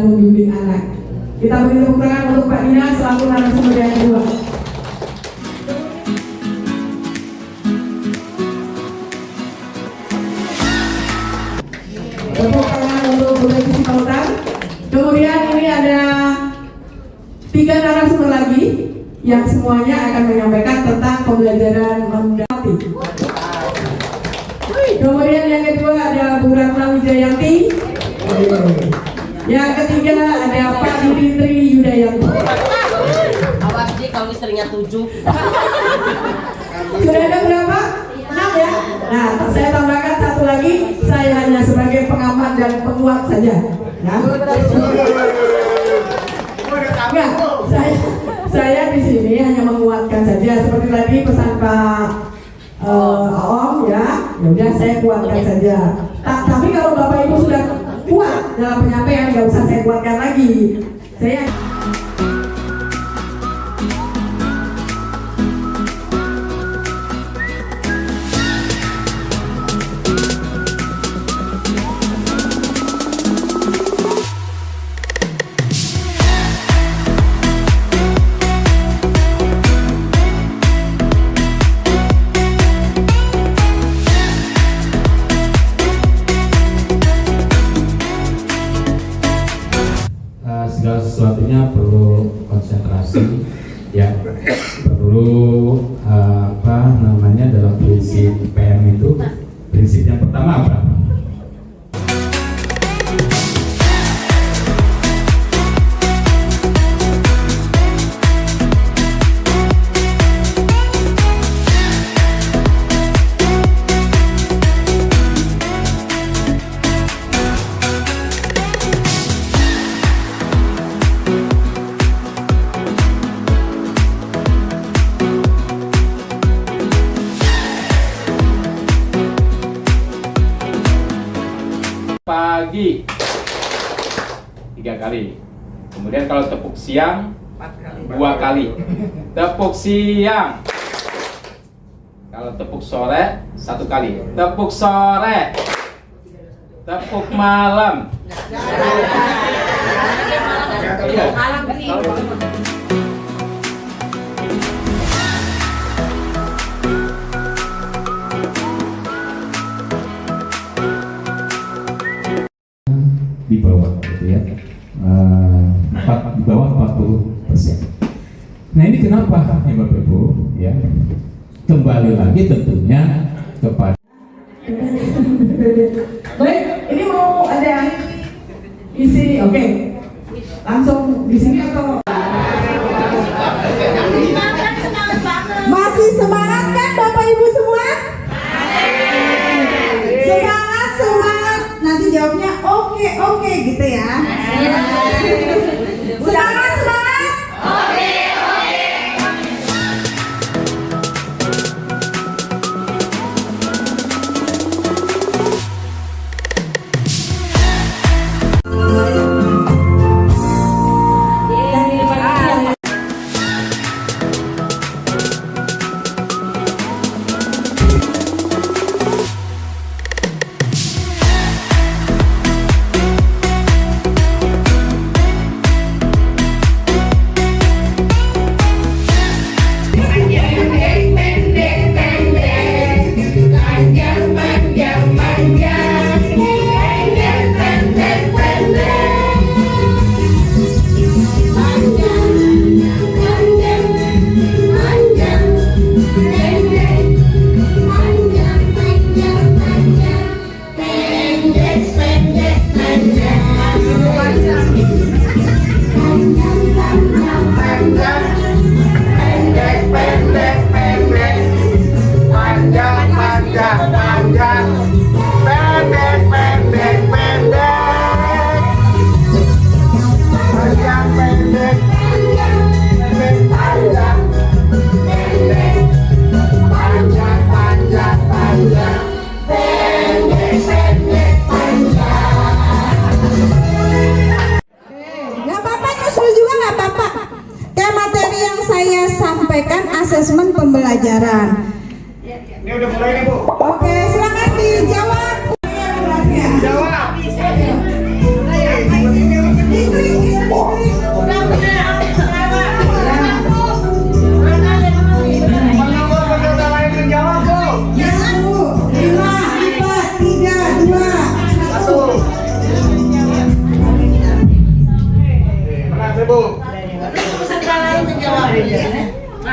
dan membimbing anak. Kita beri tepuk tangan untuk Pak Dina selaku narasumber yang kedua. Tepuk tangan untuk Bu Leticia Pautan. Kemudian ini ada 3 narasumber lagi yang semuanya akan menyampaikan tentang pembelajaran mendaki. Kemudian yang kedua ada Bu Ratna Wijayanti. Yang ketiga ada Pak Dimitri Yudayanto. Awas sih kalau istrinya 7. Sudah ada berapa? 6 ya? Nah, saya tambahkan satu lagi. Saya hanya sebagai pengamat dan penguat saja. Ya? Enggak, saya di sini hanya menguatkan saja. Seperti tadi pesan Pak Om ya, udah saya kuatkan saja. Tapi kalau Bapak Ibu sudah kuat dalam penyampaian, nggak usah saya kuatkan lagi. Saya segala sesuatunya perlu konsentrasi, ya, perlu dalam prinsip PM itu, prinsip yang pertama apa? Pagi 3 kali, kemudian kalau tepuk siang 2 kali, tepuk siang, kalau tepuk sore 1 kali, tepuk sore, tepuk malam. Di bawah gitu ya, di bawah 40%. Nah ini kenapa ya Bapak Ibu ya, kembali lagi tentunya kepada baik, ini mau ada isi, oke, langsung di sini atau masih semangat kan Bapak Ibu semua? Semangat, nanti jawabnya oke gitu ya. Semangat. Oke. Asesmen pembelajaran. Ini udah mulai nih Bu. Oke, silakan dijawab. Jawab.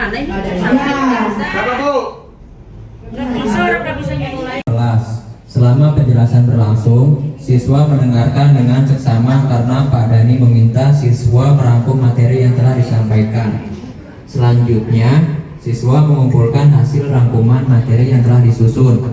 mana ini? Siapa Bu? Kelas. Selama penjelasan berlangsung, siswa mendengarkan dengan seksama karena Pak Dani meminta siswa merangkum materi yang telah disampaikan. Selanjutnya, siswa mengumpulkan hasil rangkuman materi yang telah disusun.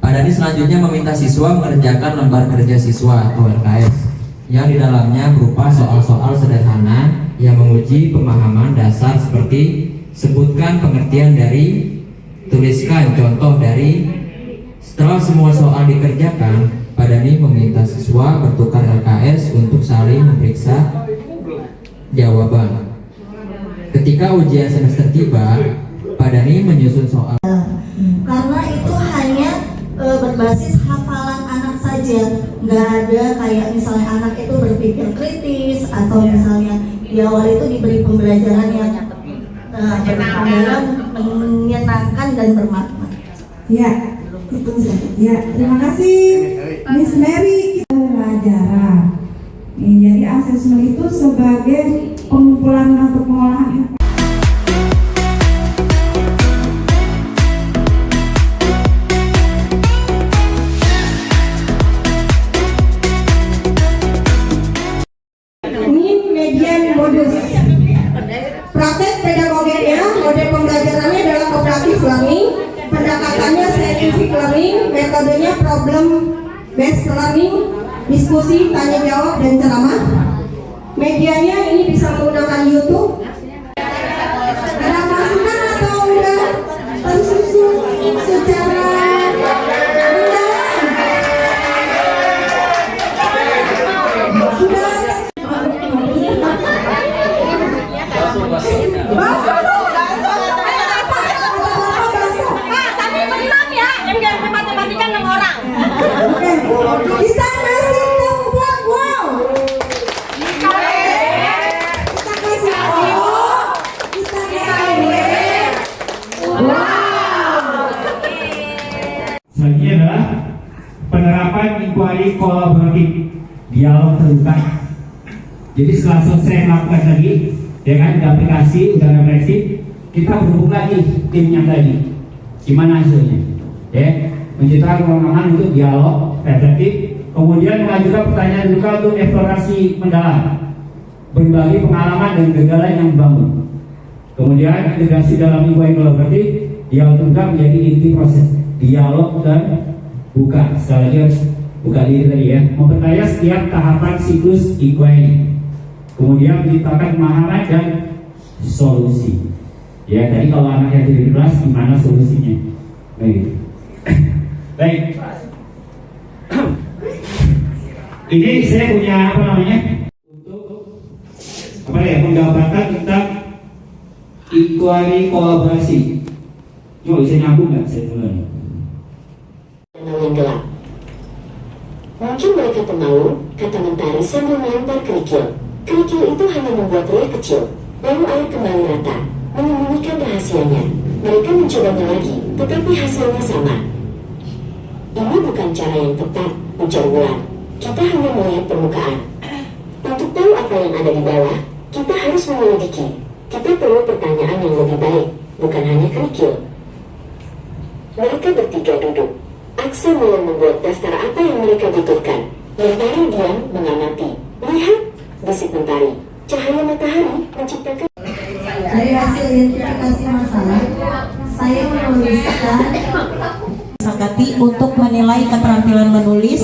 Pak Dani selanjutnya meminta siswa mengerjakan lembar kerja siswa atau LKS yang di dalamnya berupa soal-soal sederhana yang menguji pemahaman dasar seperti sebutkan pengertian dari, tuliskan contoh dari. Setelah semua soal dikerjakan, Pak Dani meminta siswa bertukar LKS untuk saling memeriksa jawaban. Ketika ujian semester tiba, Pak Dani menyusun soal. Karena itu hanya berbasis hafalan anak saja, nggak ada kayak misalnya anak itu berpikir kritis atau misalnya di awal itu diberi pembelajaran yang berpandangan menyenangkan dan bermakna. Ya, itu ya. Terima kasih Miss Mary. Pelajaran. Jadi asesmen itu sebagai pengumpulan atau pengolahan. Ini median modus. Praktek pedagogiknya, model pembelajarannya adalah cooperative learning, pendekatannya scientific learning, metodenya problem based learning, diskusi, tanya jawab, dan ceramah. Medianya ini bisa menggunakan YouTube. Ada masukan atau udah tersusun secara bisa ngasih tembak, wow. Kita kasih kita kasih wow. Selanjutnya adalah penerapan inquiry kolaboratif, dialog terbuka. Jadi setelah selesai melakukan tadi, ya kan, di aplikasi udah refleksi, kita berhubung lagi timnya tadi, gimana hasilnya, ya, menciptakan ruang-ruangan untuk dialog reflektif, kemudian mengajukan pertanyaan juga untuk eksplorasi mendalam, berbagi pengalaman dan kegagalan yang dibangun. Kemudian integrasi dalam inquiry kolaboratif, dialog terbuka menjadi inti proses dialog dan buka. Sekali lagi buka diri tadi ya, memperkaya setiap tahapan siklus inquiry. Kemudian menciptakan pemahaman dan solusi. Ya, tadi kalau anak yang di kelas gimana solusinya? Baik. Baik. Ini saya punya apa namanya? Untuk apa ya? Menggambarkan tentang inquiry kolaborasi. Coba bisa nyambung nggak saya mulai? Yang gelap. Mungkin mereka pemalu, kata Mentari sambil melempar kerikil. Kerikil itu hanya membuat ria kecil, lalu air kembali rata, menyembunyikan rahasianya. Mereka mencobanya lagi, tetapi hasilnya sama. Ini bukan cara yang tepat, ujar Wulan. Kita hanya melihat permukaan. Untuk tahu apa yang ada di bawah, kita harus menyelidiki. Kita perlu pertanyaan yang lebih baik, bukan hanya kerikil. Mereka bertiga duduk. Aksa mulai membuat daftar apa yang mereka butuhkan. Mentari diam mengamati. Lihat, bisik Mentari. Cahaya matahari menciptakan. Dari hasil identifikasi masalah, saya menuliskan Sakati untuk menilai keterampilan menulis,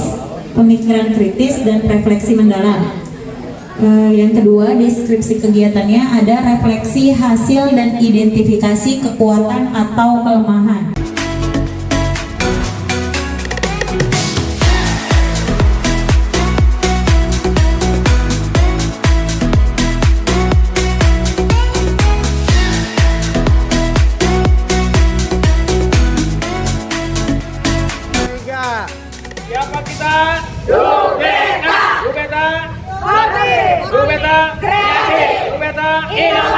pemikiran kritis, dan refleksi mendalam. Yang kedua, deskripsi kegiatannya ada refleksi hasil dan identifikasi kekuatan atau kelemahan. Siapa kita? Dubeta. Dubeta. Kreatif. Dubeta. Inovasi.